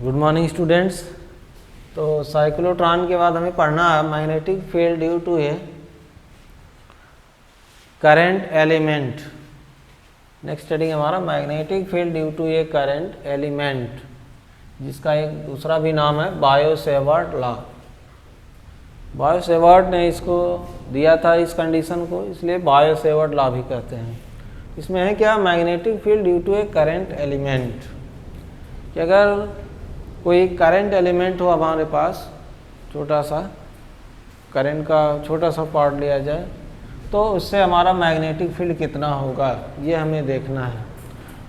Good morning students. तो cyclotron के बाद हमें पढ़ना है magnetic field due to a current element. Next study हमारा magnetic field due to a current element, जिसका एक दूसरा भी नाम है बायो-सेवर्ट लॉ। बायो-सेवर्ट ने इसको दिया था इस कंडीशन को, इसलिए बायो-सेवर्ट लॉ भी कहते हैं। इसमें है क्या, magnetic field due to a current element, कि अगर कोई करंट एलिमेंट हो हमारे पास, छोटा सा करंट का छोटा सा पार्ट लिया जाए, तो उससे हमारा मैग्नेटिक फील्ड कितना होगा ये हमें देखना है।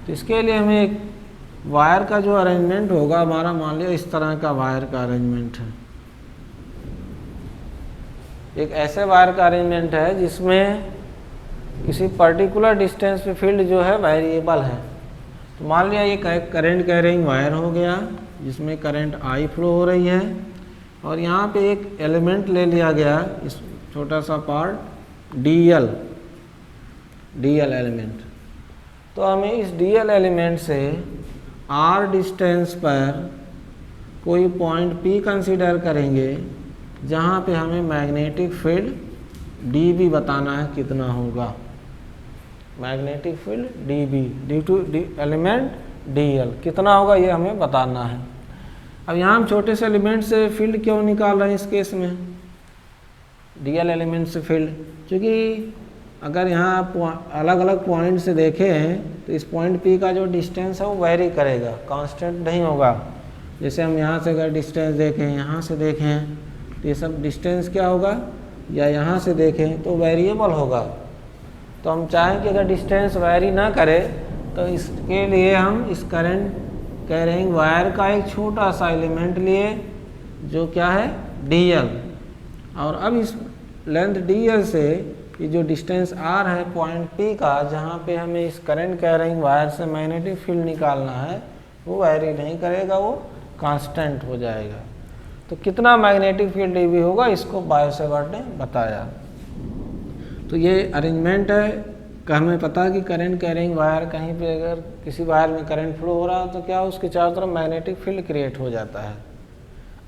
तो इसके लिए हमें एक वायर का जो अरेंजमेंट होगा हमारा, मान लिया इस तरह का वायर का अरेंजमेंट है। एक ऐसे वायर का अरेंजमेंट है जिसमें किसी पर्टिकुलर डिस्टेंस पे फील्ड जो है वेरिएबल है। तो मान लिया ये करंट कैरिंग वायर हो गया जिसमें करंट आई फ्लो हो रही है, और यहाँ पे एक एलिमेंट ले लिया गया, इस छोटा सा पार्ट डीएल एलिमेंट। तो हमें इस डीएल एलिमेंट से आर डिस्टेंस पर कोई पॉइंट पी कंसीडर करेंगे जहाँ पे हमें मैग्नेटिक फील्ड डी बी बताना है कितना होगा। Magnetic field D B due to element DL कितना होगा ये हमें बताना है। अब यहाँ हम छोटे से एलिमेंट से फील्ड क्यों निकाल रहे हैं इस केस में, डीएल एलिमेंट से फील्ड, क्योंकि अगर यहाँ आप अलग अलग पॉइंट से देखें तो इस पॉइंट पी का जो डिस्टेंस है वो वेरी करेगा, कांस्टेंट नहीं होगा। जैसे हम यहाँ से अगर डिस्टेंस देखें, यहाँ से देखें, तो ये सब डिस्टेंस क्या होगा, या यहाँ से देखें तो वेरिएबल होगा। तो हम चाहें कि अगर डिस्टेंस वेरी ना करे तो इसके लिए हम इस करंट कैरिंग वायर का एक छोटा सा एलिमेंट लिए जो क्या है डीएल, और अब इस लेंथ डीएल से ये जो डिस्टेंस आर है पॉइंट पी का, जहाँ पे हमें इस करंट कैरिंग वायर से मैग्नेटिक फील्ड निकालना है, वो वेरी नहीं करेगा, वो कांस्टेंट हो जाएगा। तो कितना मैग्नेटिक फील्ड डीबी होगा इसको बायो-सेवर्ट ने बताया। तो ये अरेंजमेंट है कि हमें पता है कि करंट कैरिंग वायर, कहीं पे अगर किसी वायर में करंट फ्लो हो रहा है तो क्या उसके चारों तरफ मैग्नेटिक फील्ड क्रिएट हो जाता है।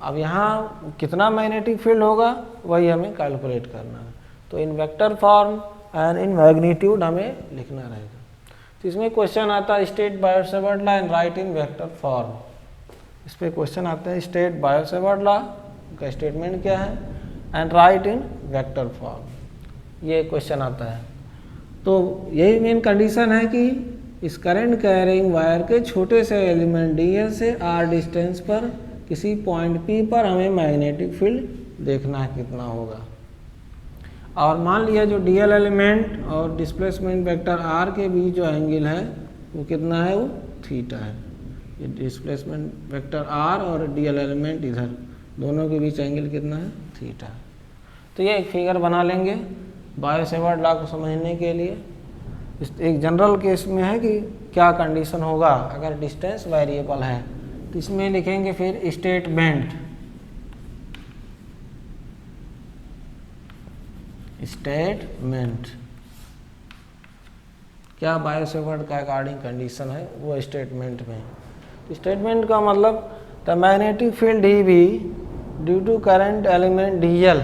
अब यहाँ कितना मैग्नेटिक फील्ड होगा वही हमें कैलकुलेट करना है। तो इन vector form and in magnitude हमें लिखना रहेगा। तो इसमें क्वेश्चन आता है state Biot-Savart law and right in vector form. इस पर क्वेश्चन आता है स्टेट बायो-सेवर्ट लॉ का स्टेटमेंट क्या है and right in vector form, ये क्वेश्चन आता है। तो यही मेन कंडीशन है कि इस करंट कैरिंग वायर के छोटे से एलिमेंट डीएल से आर डिस्टेंस पर किसी पॉइंट पी पर हमें मैग्नेटिक फील्ड देखना है कितना होगा। और मान लिया जो डीएल एलिमेंट और डिस्प्लेसमेंट वेक्टर आर के बीच जो एंगल है वो कितना है, वो थीटा है। ये डिस्प्लेसमेंट वेक्टर आर और डीएल एलिमेंट इधर दोनों के बीच एंगल कितना है, थीटा। तो ये एक फिगर बना लेंगे बायो-सेवर्ट लॉ को समझने के लिए। एक जनरल केस में है कि क्या कंडीशन होगा अगर डिस्टेंस वेरिएबल है। तो इसमें लिखेंगे फिर स्टेटमेंट क्या बायो-सेवर्ट का अकॉर्डिंग कंडीशन है वो स्टेटमेंट में। तो स्टेटमेंट का मतलब the magnetic field D B due to current element DL,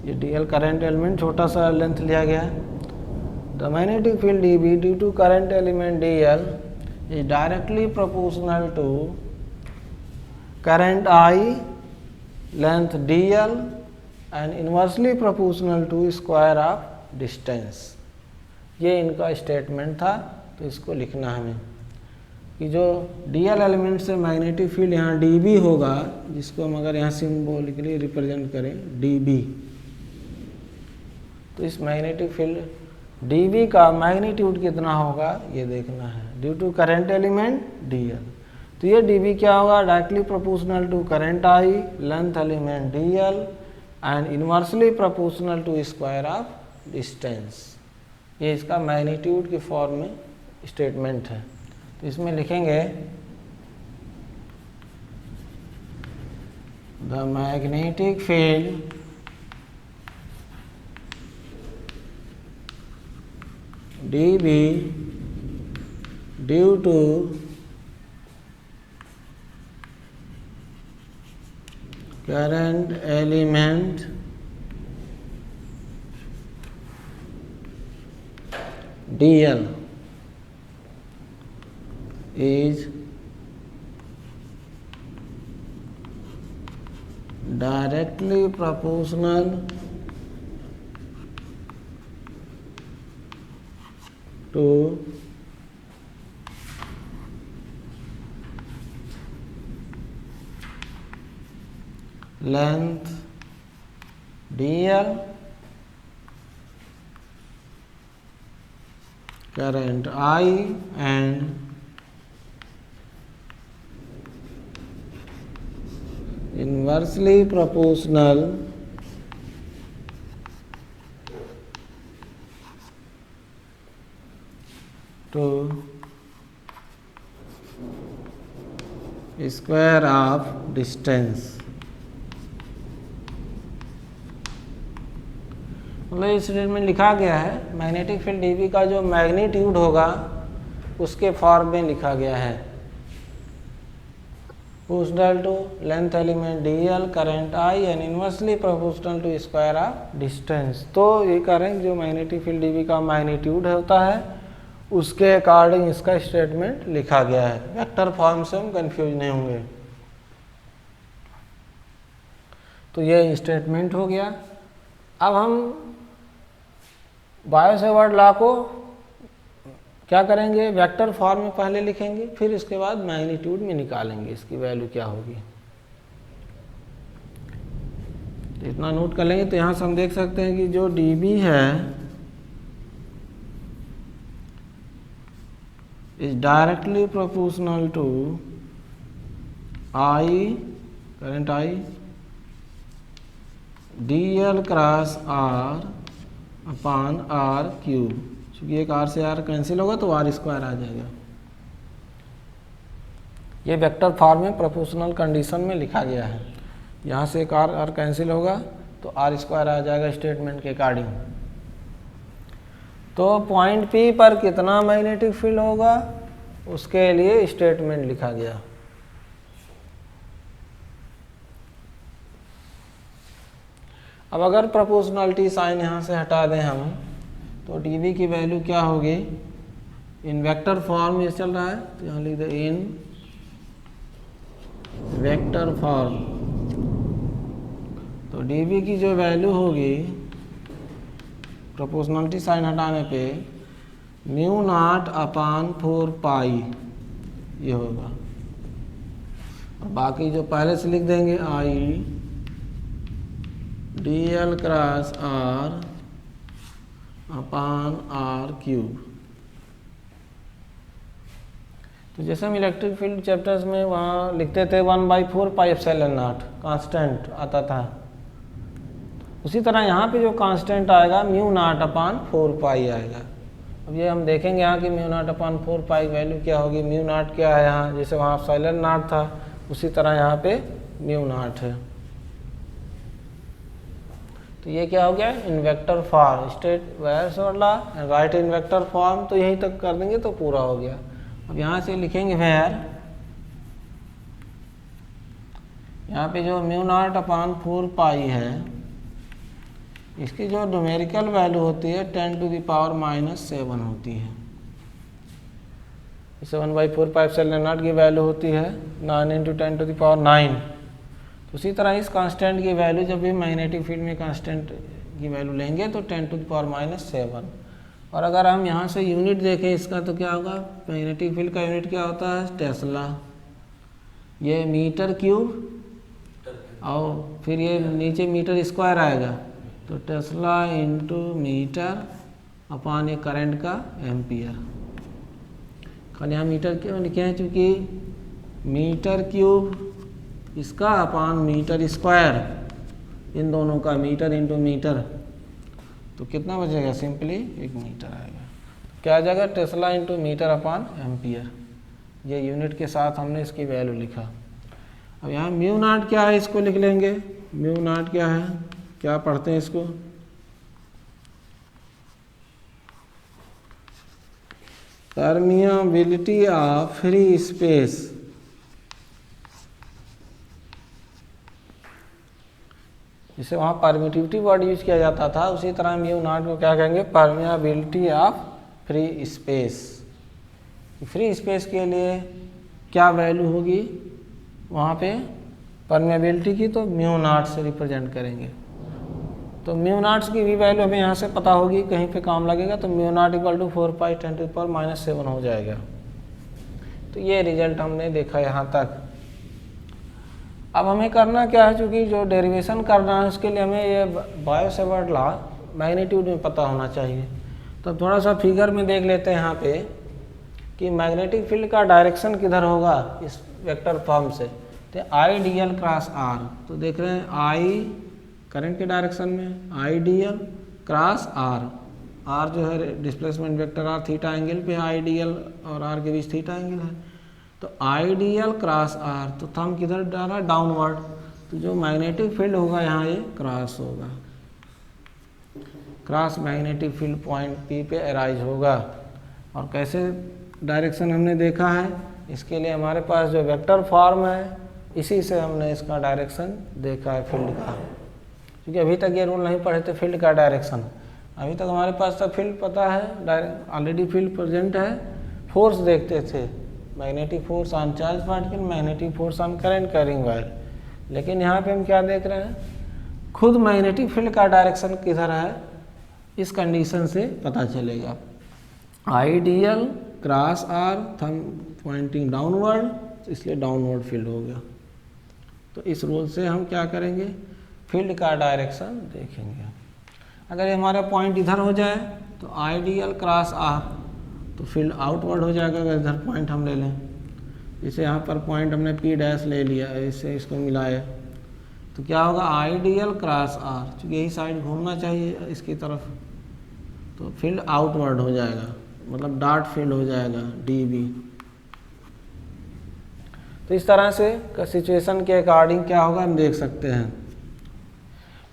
ये डीएल करंट एलिमेंट छोटा सा लेंथ लिया गया है। The magnetic field D B due to current element DL is directly proportional to current I length DL and inversely proportional to square of distance. ये इनका statement था। तो इसको लिखना हमें कि जो डीएल एलिमेंट से मैग्नेटिक फील्ड यहाँ डीबी होगा, जिसको हम अगर यहाँ सिंबॉलिकली रिप्रेजेंट करें डीबी, तो इस मैग्नेटिक फील्ड डीबी का मैग्नीट्यूड कितना होगा ये देखना है due to current element DL. तो ये डीबी क्या होगा, directly proportional to current I length element DL and inversely proportional to square of distance. ये इसका मैग्नीट्यूड की फॉर्म में स्टेटमेंट है। तो इसमें लिखेंगे the magnetic field dB due to current element dl is directly proportional to length dl, current I, and inversely proportional to square of distance। मतलब इस स्टेटमेंट लिखा गया है मैग्नेटिक फील्ड डीबी का जो मैग्नीट्यूड होगा उसके फॉर्म में लिखा गया है proportional to length element dl, current I and inversely proportional to square of distance। तो ये करेंगे जो मैग्नेटिक फील्ड डीबी का मैग्नीट्यूड होता है उसके अकॉर्डिंग इसका स्टेटमेंट लिखा गया है। वेक्टर फॉर्म से हम कंफ्यूज नहीं होंगे। तो ये स्टेटमेंट हो गया। अब हम बायो-सेवर्ट लॉ को क्या करेंगे, वेक्टर फॉर्म में पहले लिखेंगे, फिर इसके बाद मैग्नीट्यूड में निकालेंगे इसकी वैल्यू क्या होगी। तो इतना नोट कर लेंगे। तो यहाँ से हम देख सकते हैं कि जो dB है is directly proportional to I, current I, dl cross R upon R cube. क्योंकि एक R से R कैंसिल होगा तो R स्क्वायर आ जाएगा। ये वेक्टर फॉर्म में प्रोपोर्शनल कंडीशन में लिखा गया है। यहाँ से एक R कैंसिल होगा तो R स्क्वायर आ जाएगा स्टेटमेंट के अकॉर्डिंग। तो पॉइंट P पर कितना मैग्नेटिक फील्ड होगा उसके लिए स्टेटमेंट लिखा गया। अब अगर प्रोपोर्शनलिटी साइन यहाँ से हटा दें हम तो dB की वैल्यू क्या होगी, इन वेक्टर फॉर्म ये चल रहा है तो यहाँ लिख दे इन वेक्टर फॉर्म। तो dB की जो वैल्यू होगी प्रोपोर्शनलिटी साइन हटाने पे म्यू नॉट अपान 4 पाई ये होगा। और बाकी जो पहले से लिख देंगे I dl cross R upon R cube. तो जैसे हम इलेक्ट्रिक फील्ड चैप्टर्स में वहाँ लिखते थे 1/4 पाई एप्सिलॉन नॉट कांस्टेंट आता था, उसी तरह यहाँ पे जो कांस्टेंट आएगा म्यू नॉट अपान 4 पाई आएगा। अब ये हम देखेंगे यहाँ की mu naught upon 4 pi value क्या होगी। म्यू नॉट क्या है यहाँ, जैसे वहाँ एप्सिलॉन नॉट था उसी तरह यहाँ पे म्यू नॉट है। तो ये क्या हो गया, इन vector form state Biot-Savart law and right in vector form. तो यहीं तक कर देंगे तो पूरा हो गया। अब यहाँ से लिखेंगे वेयर, यहाँ पे जो म्यू नॉट अपान 4 पाई है इसकी जो न्यूमेरिकल वैल्यू होती है 10⁻⁻7 होती है। 7/4 पाई एप्सिलॉन नॉट की वैल्यू होती है 9 × 10⁹। तो उसी तरह इस कांस्टेंट की वैल्यू जब भी मैग्नेटिक फील्ड में कांस्टेंट की वैल्यू लेंगे तो 10⁻⁷। और अगर हम यहाँ से यूनिट देखें इसका तो क्या होगा, मैग्नेटिक फील्ड का यूनिट क्या होता है, टेस्ला। ये मीटर क्यूब और फिर ये नीचे मीटर स्क्वायर आएगा तो टेस्ला इंटू मीटर अपान ये करंट का एम्पियर। खाली यहाँ मीटर क्यों लिखे हैं, क्योंकि मीटर क्यूब इसका अपान मीटर स्क्वायर, इन दोनों का मीटर इंटू मीटर, तो कितना बचेगा, सिंपली 1 मीटर आएगा। क्या आ जाएगा, टेस्ला इंटू मीटर अपान एम्पियर। ये यूनिट के साथ हमने इसकी वैल्यू लिखा। अब यहाँ म्यू नॉट क्या है इसको लिख लेंगे। म्यू नॉट क्या है, क्या पढ़ते हैं इसको, परमिएबिलिटी ऑफ फ्री स्पेस जिसे वहाँ परमिटिविटी वर्ड यूज किया जाता था, उसी तरह म्यू नॉट को क्या कहेंगे, permeability of free space. Free space के लिए क्या वैल्यू होगी वहाँ पे परमियाबिलिटी की, तो म्यू नॉट से रिप्रेजेंट करेंगे। तो म्यू नॉट्स की भी वैल्यू हमें यहाँ से पता होगी, कहीं पे काम लगेगा, तो म्यू नॉट इक्वल टू 4 पाई 10⁻⁻⁷ हो जाएगा। तो ये रिजल्ट हमने देखा यहाँ तक। अब हमें करना क्या है, चूँकि जो डेरिवेशन करना है उसके लिए हमें ये बायो-सेवर्ट लॉ मैग्नीट्यूड में पता होना चाहिए। तो थोड़ा सा फिगर में देख लेते हैं यहाँ पे कि मैग्नेटिक फील्ड का डायरेक्शन किधर होगा इस वेक्टर फॉर्म से। तो I D L cross R, तो देख रहे हैं आई करंट के डायरेक्शन में, I D L cross R, R जो है displacement vector R theta angle पे, आई डी एल और आर के बीच थीटा एंगल है। तो I D L cross R, तो थंब किधर डाला, डाउनवर्ड, तो जो मैग्नेटिक फील्ड होगा यहाँ ये क्रॉस होगा, cross magnetic field point P पे अराइज होगा। और कैसे डायरेक्शन हमने देखा है, इसके लिए हमारे पास जो वेक्टर फॉर्म है इसी से हमने इसका डायरेक्शन देखा है फील्ड का, क्योंकि अभी तक ये रूल नहीं पढ़े थे फील्ड का डायरेक्शन। अभी तक हमारे पास तो फील्ड पता है, डायरेक्ट ऑलरेडी फील्ड प्रेजेंट है। फोर्स देखते थे, magnetic force on charge particle, magnetic force on current carrying wire. लेकिन यहाँ पे हम क्या देख रहे हैं, खुद मैग्नेटिक फील्ड का डायरेक्शन किधर है इस कंडीशन से पता चलेगा। I D L cross R, thumb pointing downward, इसलिए डाउनवर्ड फील्ड हो गया। तो इस रूल से हम क्या करेंगे, फील्ड का डायरेक्शन देखेंगे। अगर ये हमारा पॉइंट इधर हो जाए तो I D L cross R, तो फील्ड आउटवर्ड हो जाएगा। अगर इधर पॉइंट हम ले लें, जैसे यहाँ पर पॉइंट हमने पी डैश ले लिया, इससे इसको मिलाया, तो क्या होगा, I D L cross R, क्योंकि यही साइड घूमना चाहिए इसकी तरफ, तो फील्ड आउटवर्ड हो जाएगा, मतलब डॉट फील्ड हो जाएगा डी बी। तो इस तरह से सिचुएशन के अकॉर्डिंग क्या होगा हम देख सकते हैं।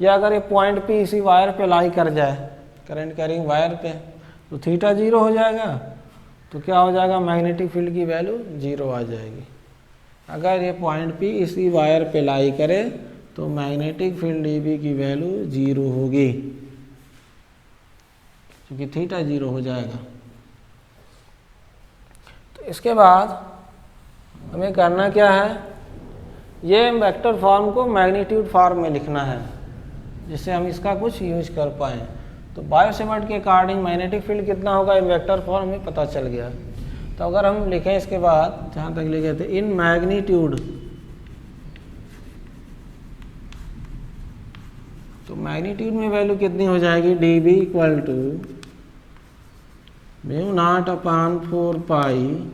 या अगर ये पॉइंट पी इसी वायर पे लाई कर जाए, करंट कैरिंग वायर पे, तो थीटा 0 हो जाएगा, तो क्या हो जाएगा, मैग्नेटिक फील्ड की वैल्यू 0 आ जाएगी। अगर ये पॉइंट पी इसी वायर पे लाई करे तो मैग्नेटिक फील्ड डी बी की वैल्यू 0 होगी, क्योंकि थीटा 0 हो जाएगा। तो इसके बाद हमें करना क्या है, ये वेक्टर फॉर्म को मैग्नीट्यूड फॉर्म में लिखना है, जिससे हम इसका कुछ यूज कर पाएँ। तो बायो-सेवर्ट के अकॉर्डिंग मैग्नेटिक फील्ड कितना होगा इन वेक्टर फॉर्म में पता चल गया। तो अगर हम लिखें इसके बाद, जहाँ तक लिखे थे, इन मैग्नीट्यूड, तो मैग्नीट्यूड में वैल्यू कितनी हो जाएगी, D B equal to mu naught upon 4 pi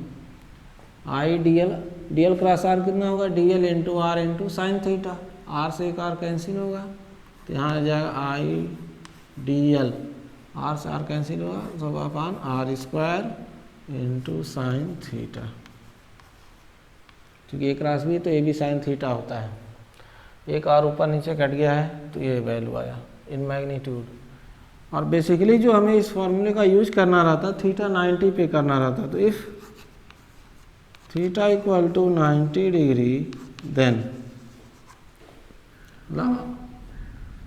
I D L, D L cross R कितना होगा, D L into R into sine theta, R से एक आर कैंसिल होगा, तो यहाँ आ जाएगा आई डी एल, आर से आर कैंसिल होगा, तो upon R square into sine theta, क्योंकि ए क्रॉस बी तो ए भी साइन थीटा होता है, एक आर ऊपर नीचे कट गया है तो ये वैल्यू आया इन मैग्नीट्यूड। और बेसिकली जो हमें इस फॉर्मूले का यूज करना रहता, थीटा 90 पे करना रहता, तो if theta equal to 90 degree then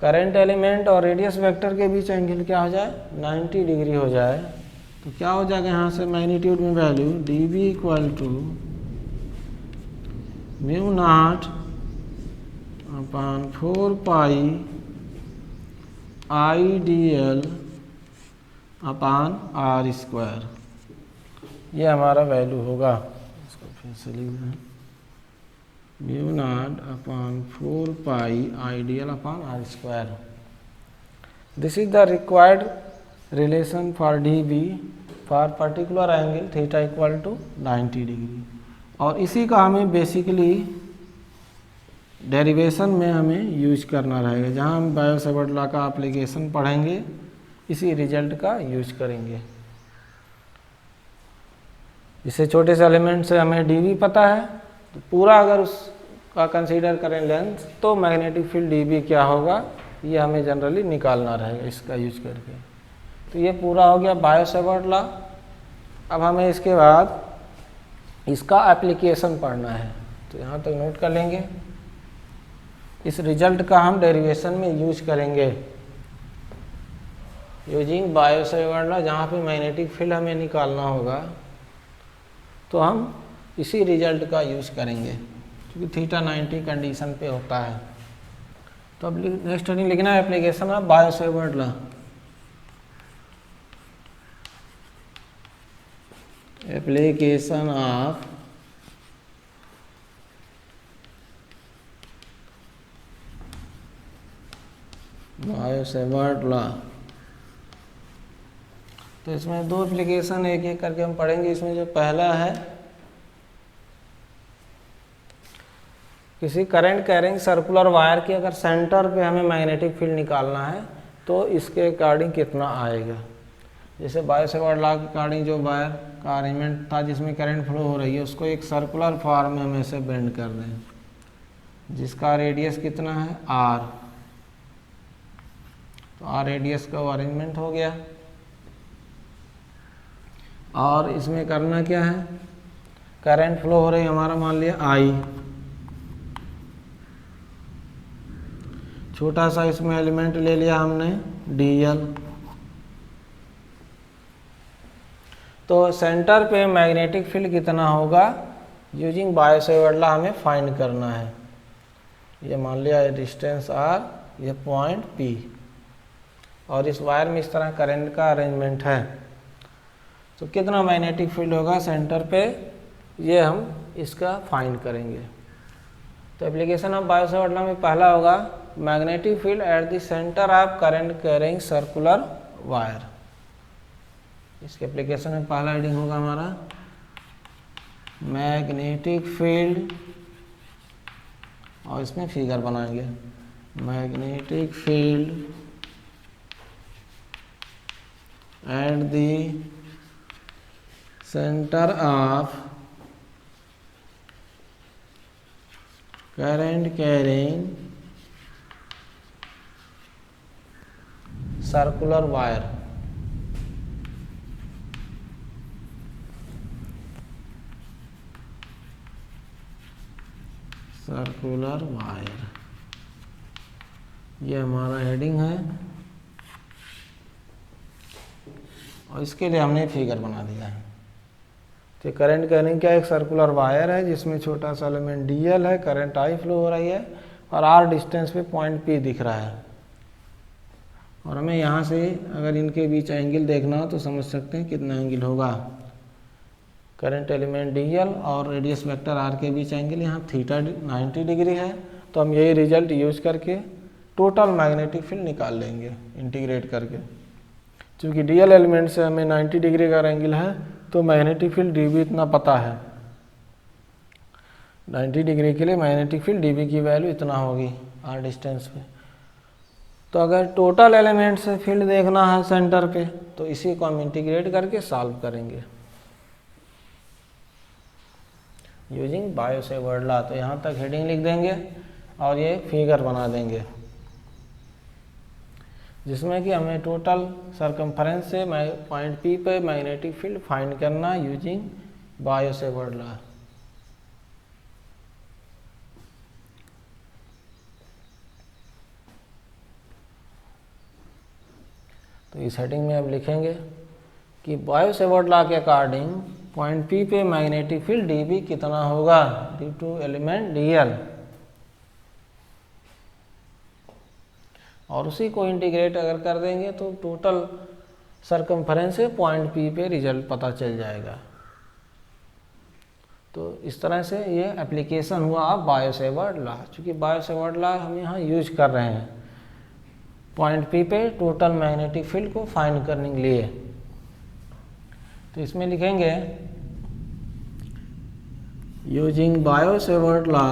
current element और रेडियस वेक्टर के बीच एंगल क्या हो जाए, 90 डिग्री हो जाए, तो क्या हो जाएगा यहाँ से मैग्नीट्यूड में value D B equal to mu naught upon 4 pi I D L upon R square, ये हमारा वैल्यू होगा। इसको फिर से लिख दें, mu naught upon 4 pi I D L upon R square. This is the required relation for D B for particular angle theta equal to 90 degree. और इसी का हमें बेसिकली डेरिवेशन में हमें यूज करना रहेगा, जहाँ हम बायो-सेवर्ट लॉ का एप्लीकेशन पढ़ेंगे इसी रिजल्ट का यूज करेंगे। इससे छोटे से एलिमेंट से हमें डी बी पता है, तो पूरा अगर उसका कंसीडर करें लेंथ, तो मैग्नेटिक फील्ड डी बी क्या होगा ये हमें जनरली निकालना रहेगा इसका यूज करके। तो ये पूरा हो गया बायो-सेवर्ट लॉ। अब हमें इसके बाद इसका एप्लीकेशन पढ़ना है, तो यहाँ तक नोट कर लेंगे। इस रिजल्ट का हम डेरिवेशन में यूज करेंगे यूजिंग बायो-सेवर्ट लॉ। जहाँ पे मैग्नेटिक फील्ड हमें निकालना होगा तो हम इसी रिजल्ट का यूज करेंगे, क्योंकि थीटा 90 कंडीशन पे होता है। तो अब नेक्स्ट हेडिंग लिखना है application of Biot-Savart law. Application of Biot-Savart law. तो इसमें दो एप्लीकेशन एक एक करके हम पढ़ेंगे। इसमें जो पहला है, किसी करंट कैरिंग सर्कुलर वायर की अगर सेंटर पे हमें मैग्नेटिक फील्ड निकालना है तो इसके अकॉर्डिंग कितना आएगा। जैसे बायो-सेवर्ट लॉ के अकॉर्डिंग जो वायर का अरेंजमेंट था जिसमें करंट फ्लो हो रही है उसको एक सर्कुलर फॉर्म में हम ऐसे बेंड कर रहे हैं, जिसका रेडियस कितना है r। तो r रेडियस का वो अरेंजमेंट हो गया। और इसमें करना क्या है, करंट फ्लो हो रही है हमारा मान लिया I। छोटा सा इसमें एलिमेंट ले लिया हमने dl। तो सेंटर पे मैग्नेटिक फील्ड कितना होगा यूजिंग बायो-सेवर्ट लॉ हमें फाइंड करना है। ये मान लिया डिस्टेंस r, ये पॉइंट P, और इस वायर में इस तरह करंट का अरेंजमेंट है। तो कितना मैग्नेटिक फील्ड होगा सेंटर पे, ये हम इसका फाइंड करेंगे। तो एप्लीकेशन ऑफ बायो-सेवर्ट लॉ में पहला होगा magnetic field at the centre of current carrying circular wire. इसके एप्लीकेशन में पहला हेडिंग होगा हमारा मैग्नेटिक फील्ड, और इसमें फिगर बनाएंगे magnetic field at the centre of current carrying circular wire. Circular wire, ये हमारा हेडिंग है, और इसके लिए हमने फिगर बना दिया है। तो करंट कैरिंग क्या एक सर्कुलर वायर है जिसमें छोटा सा एलिमेंट dl है, करंट I फ्लो हो रही है, और r डिस्टेंस पे पॉइंट P दिख रहा है। और हमें यहाँ से अगर इनके बीच एंगल देखना हो तो समझ सकते हैं कितना एंगल होगा। करंट एलिमेंट dl और रेडियस वेक्टर r के बीच एंगल यहाँ थीटा 90 डिग्री है। तो हम यही रिजल्ट यूज करके टोटल मैग्नेटिक फील्ड निकाल लेंगे इंटीग्रेट करके। चूँकि dl एलिमेंट से हमें 90 डिग्री का एंगल है तो मैग्नेटिक फील्ड dB इतना पता है। 90 डिग्री के लिए मैग्नेटिक फील्ड dB की वैल्यू इतना होगी r डिस्टेंस पे। तो अगर टोटल एलिमेंट से फील्ड देखना है सेंटर पे तो इसी को हम इंटीग्रेट करके सॉल्व करेंगे यूजिंग बायो-सेवर्ट लॉ। तो यहाँ तक हेडिंग लिख देंगे और ये फिगर बना देंगे जिसमें कि हमें टोटल सरकमफरेंस से पॉइंट P पे मैग्नेटिक फील्ड फाइंड करना यूजिंग बायो-सेवर्ट लॉ। तो इस हेडिंग में अब लिखेंगे कि बायो-सेवर्ट लॉ के अकॉर्डिंग पॉइंट P पे मैग्नेटिक फील्ड dB कितना होगा ड्यू टू एलिमेंट dl, और उसी को इंटीग्रेट अगर कर देंगे तो टोटल सरकमफरेंस से पॉइंट P पे रिजल्ट पता चल जाएगा। तो इस तरह से ये एप्लीकेशन हुआ बायो-सेवर्ट लॉ। चूँकि बायो-सेवर्ट लॉ हम यहाँ यूज कर रहे हैं पॉइंट P पे टोटल मैग्नेटिक फील्ड को फाइंड करने के लिए। तो इसमें लिखेंगे using Biot Savart law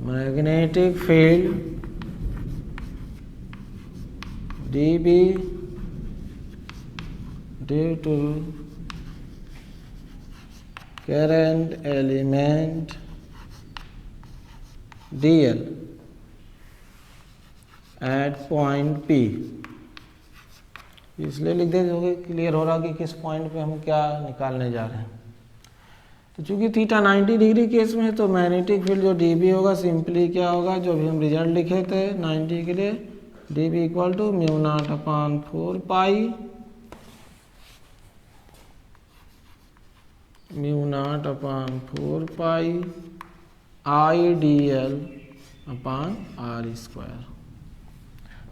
magnetic field dB due to current element dl at point P। इसलिए लिख दे जो कि क्लियर हो रहा कि किस पॉइंट पे हम क्या निकालने जा रहे हैं। तो चूंकि थीटा 90 डिग्री केस में है तो मैग्नेटिक फील्ड जो dB होगा सिंपली क्या होगा, जो भी हम रिजल्ट लिखे थे 90 के लिए, dB equal to mu naught upon 4 pi mu naught upon 4 pi I D L upon R square.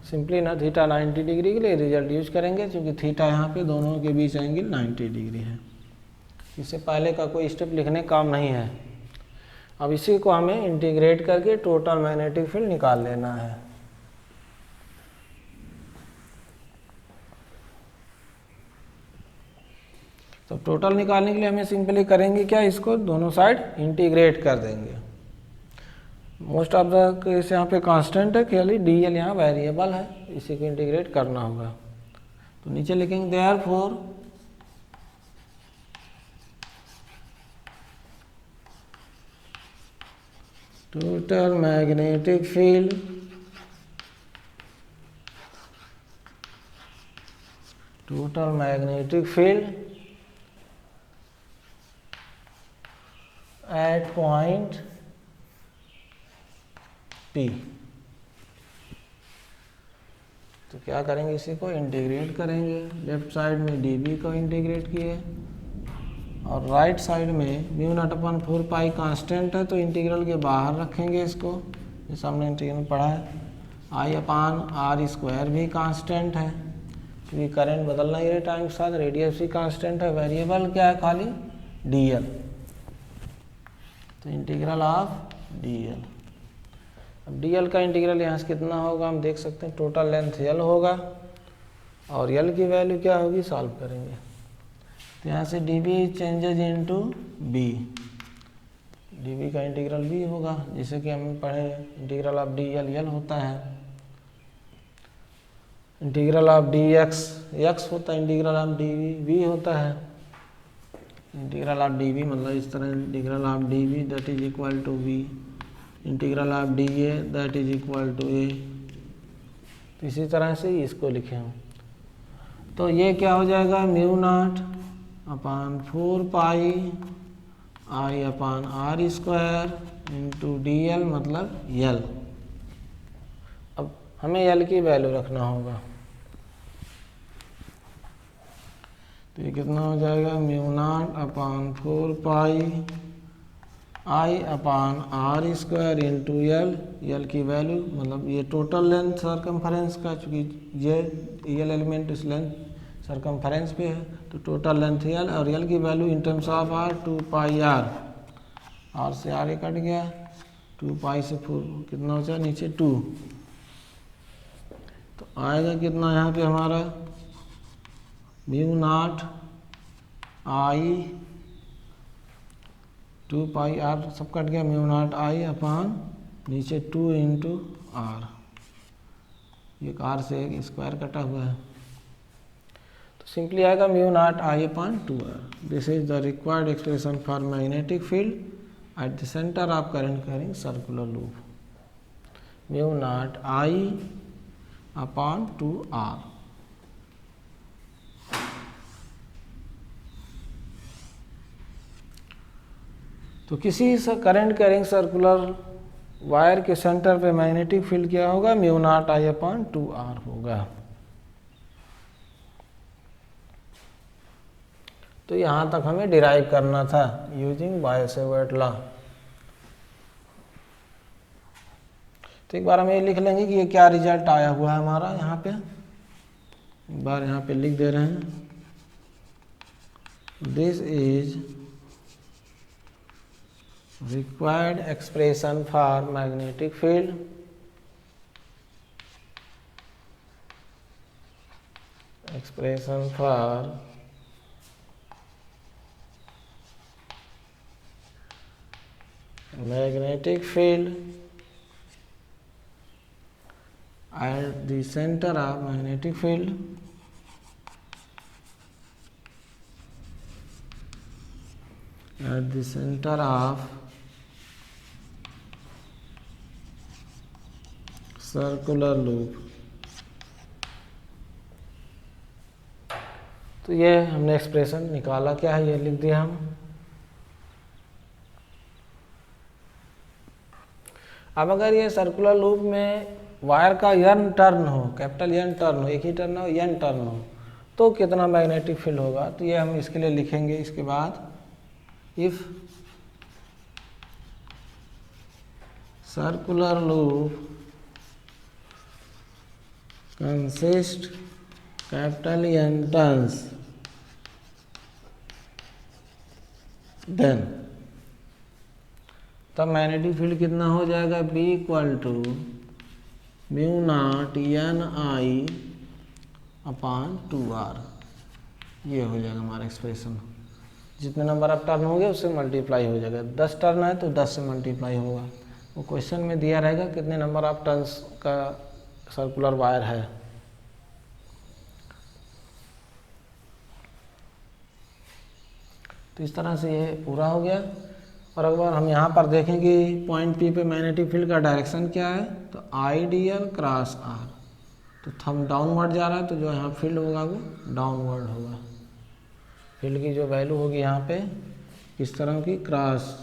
Simply ना थीटा 90 डिग्री के लिए रिजल्ट यूज करेंगे, क्योंकि थीटा यहाँ पे दोनों के बीच एंगल 90 डिग्री है। इससे पहले का कोई स्टेप लिखने काम नहीं है। अब इसी को हमें इंटीग्रेट करके टोटल मैग्नेटिक फील्ड निकाल लेना है। तो टोटल निकालने के लिए हमें सिंपली करेंगे क्या, इसको दोनों साइड इंटीग्रेट कर देंगे। मोस्ट ऑफ द केस यहाँ पे कांस्टेंट है, खाली डी एल यहाँ वेरिएबल है, इसी को इंटीग्रेट करना होगा। तो नीचे लिखेंगे therefore total magnetic field at point P। तो क्या करेंगे, इसी को इंटीग्रेट करेंगे। लेफ्ट साइड में dB को इंटीग्रेट किए और राइट साइड में म्यू नॉट अपॉन 4 पाई कांस्टेंट है, तो इंटीग्रल के बाहर रखेंगे इसको, जैसे हमने इंटीग्रल पढ़ा है। आई अपान आर स्क्वायर भी कांस्टेंट है, क्योंकि करंट बदलना ही रहे टाइम के साथ, रेडियस भी कांस्टेंट है। वेरिएबल क्या है, खाली dl। तो इंटीग्रल ऑफ dl। अब dl का इंटीग्रल यहाँ से कितना होगा हम देख सकते हैं, टोटल लेंथ l होगा और l की वैल्यू क्या होगी, सॉल्व करेंगे। तो यहाँ से dB changes into b, dB का इंटीग्रल b होगा, जैसे कि हम पढ़े इंटीग्रल ऑफ dl l होता है, इंटीग्रल ऑफ dx x होता है, इंटीग्रल ऑफ dv v होता है। इंटीग्रल ऑफ dv मतलब इस तरह, integral of dv that is equal to v, integral of dA that is equal to a। तो इसी तरह से इसको लिखे हम। तो ये क्या हो जाएगा, mu naught upon 4 pi I upon R square into dl मतलब l। अब हमें l की वैल्यू रखना होगा, तो ये कितना हो जाएगा, mu naught upon 4 pi I upon R square into l की वैल्यू मतलब ये टोटल लेंथ सर्कम्फरेंस का, चूँकि ये l एलिमेंट इस लेंथ सर्कम्फरेंस पे है, तो टोटल लेंथ l और l की value in terms of r 2 pi r से r कट गया, 2 पाई से 4 कितना हो जाए नीचे 2। तो आएगा कितना यहाँ पे हमारा, mu not I 2 pi r सब कट गया, म्यू नॉट आई अपान नीचे 2 इंटू आर, एक r से एक स्क्वायर कटा हुआ है, तो सिंपली आएगा mu not I upon 2r। This is the required expression for magnetic field at the centre of current carrying circular loop, mu not I upon 2r। तो किसी करंट कैरिंग सर्कुलर वायर के centre पे magnetic field क्या होगा, mu not I upon 2r होगा। तो यहाँ तक हमें डिराइव करना था यूजिंग बायो-सेवर्ट लॉ। तो एक बार हम ये लिख लेंगे कि ये क्या रिजल्ट आया हुआ है हमारा, यहाँ पे एक बार यहाँ पे लिख दे रहे हैं, this is required expression for magnetic field at the center of magnetic field at the center of circular loop. तो ये हमने एक्सप्रेशन निकाला, क्या है ये लिख दिया हम। अब अगर ये सर्कुलर लूप में वायर का n टर्न हो, कैपिटल N टर्न हो, एक ही टर्न हो, n टर्न हो, तो कितना मैग्नेटिक फील्ड होगा। तो ये हम इसके लिए लिखेंगे। इसके बाद if circular loop consist capital N turns, then तब मैग्नेटिक फील्ड कितना हो जाएगा, B equal to mu naught Ni अपॉन 2R। ये हो जाएगा हमारा एक्सप्रेशन। जितने नंबर ऑफ टर्न होंगे उससे मल्टीप्लाई हो जाएगा। 10 टर्न है तो 10 से मल्टीप्लाई होगा। वो क्वेश्चन में दिया रहेगा कितने नंबर ऑफ टर्न्स का सर्कुलर वायर है। तो इस तरह से ये पूरा हो गया। और अगर हम यहाँ पर देखें कि पॉइंट P पे मैग्नेटिक फील्ड का डायरेक्शन क्या है, तो आइडियल क्रॉस R। तो थंब डाउनवर्ड जा रहा है, तो जो यहाँ फील्ड होगा वो डाउनवर्ड होगा। फील्ड की जो वैल्यू होगी यहाँ पे किस तरह की, क्रॉस,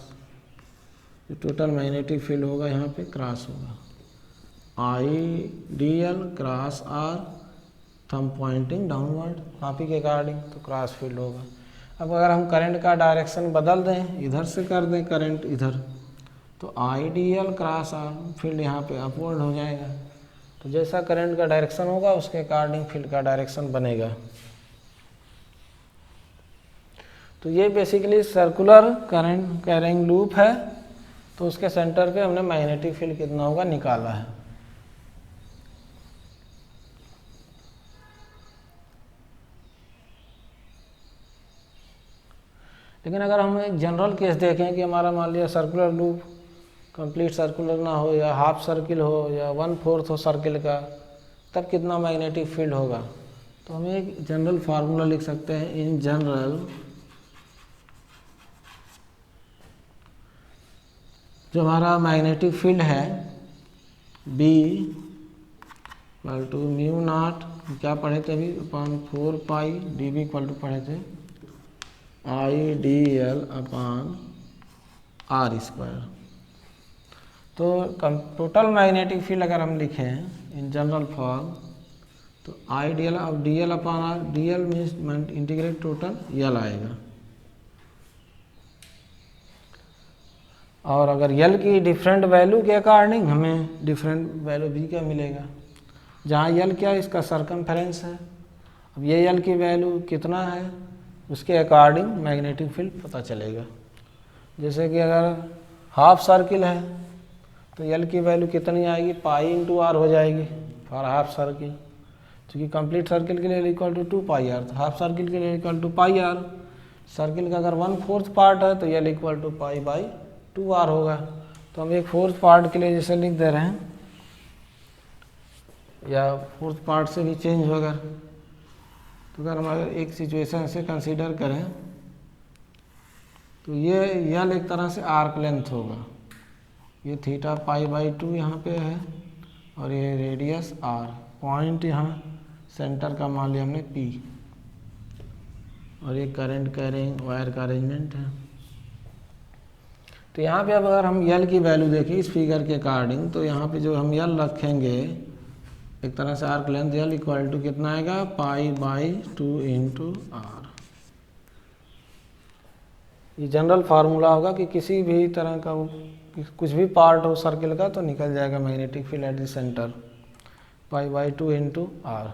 जो टोटल मैग्नेटिक फील्ड होगा यहाँ पे क्रॉस होगा। I D L cross R, thumb pointing downward, copy के अकॉर्डिंग, तो क्रॉस फील्ड होगा। अब अगर हम करंट का डायरेक्शन बदल दें, इधर से कर दें करंट इधर, तो आइडियल क्रॉस R, फील्ड यहाँ पे अपवर्ड हो जाएगा। तो जैसा करंट का डायरेक्शन होगा उसके अकॉर्डिंग फील्ड का डायरेक्शन बनेगा। तो ये basically circular current carrying loop है। तो उसके सेंटर पे हमने मैग्नेटिक फील्ड कितना होगा निकाला है। लेकिन अगर हम एक जनरल केस देखें कि हमारा मान लिया सर्कुलर लूप कंप्लीट सर्कुलर ना हो, या हाफ सर्किल हो, या 1/4 हो सर्किल का, तब कितना मैग्नेटिक फील्ड होगा। तो हम एक जनरल फार्मूला लिख सकते हैं। इन जनरल जो हमारा मैग्नेटिक फील्ड है B equal to mu naught, क्या पढ़े थे अभी, upon 4 pi dB equal to पढ़े थे आइडियल अपॉन R स्क्वायर। तो टोटल मैग्नेटिक फील्ड अगर हम लिखें इन जनरल फॉर्म, तो आइडियल अब dl upon R, dl means integrate total L आएगा। और अगर L की डिफरेंट वैल्यू के अकॉर्डिंग हमें डिफरेंट वैल्यू भी क्या मिलेगा। जहाँ L क्या है, इसका सरकमफेरेंस है। अब ये L की वैल्यू कितना है उसके अकॉर्डिंग मैग्नेटिक फील्ड पता चलेगा। जैसे कि अगर हाफ सर्किल है तो L की वैल्यू कितनी आएगी, पाई इंटू R हो जाएगी फॉर हाफ सर्किल। क्योंकि कंप्लीट सर्किल के लिए इक्वल टू 2 पाई R, तो हाफ सर्किल के लिए equal to pi R। Circle का अगर 1/4 पार्ट है तो L equal to pi by 2R होगा। तो हम एक 4th पार्ट के लिए जैसे लिख दे रहे हैं, या 4th पार्ट से भी चेंज होगा। तो अगर हम अगर एक सिचुएशन से कंसीडर करें, तो ये L एक तरह से आर्क लेंथ होगा। ये थीटा पाई बाई 2 यहाँ पे है, और ये रेडियस R, पॉइंट यहाँ सेंटर का मान लिया हमने P, और ये करंट कैरिंग वायर का अरेंजमेंट है। तो यहाँ पे अब अगर हम L की वैल्यू देखें इस फिगर के अकॉर्डिंग, तो यहाँ पे जो हम L रखेंगे एक तरह से arc length L equal to कितना आएगा, पाई बाई 2 इंटू R। ये जनरल फार्मूला होगा कि किसी भी तरह का कुछ भी पार्ट हो सर्किल का तो निकल जाएगा magnetic field at the centre, pi by 2 into R।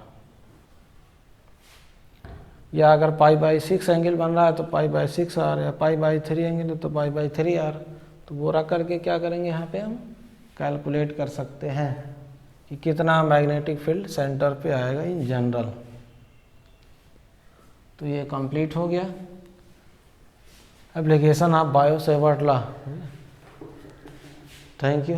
या अगर पाई बाई 6 एंगल बन रहा है तो पाई बाई 6R, या पाई बाई 3 एंगल है तो पाई बाई 3R। तो वो रख करके क्या करेंगे, यहाँ पे हम कैलकुलेट कर सकते हैं कि कितना मैग्नेटिक फील्ड सेंटर पे आएगा इन जनरल। तो ये कंप्लीट हो गया। Application of bio Savart law. Thank you.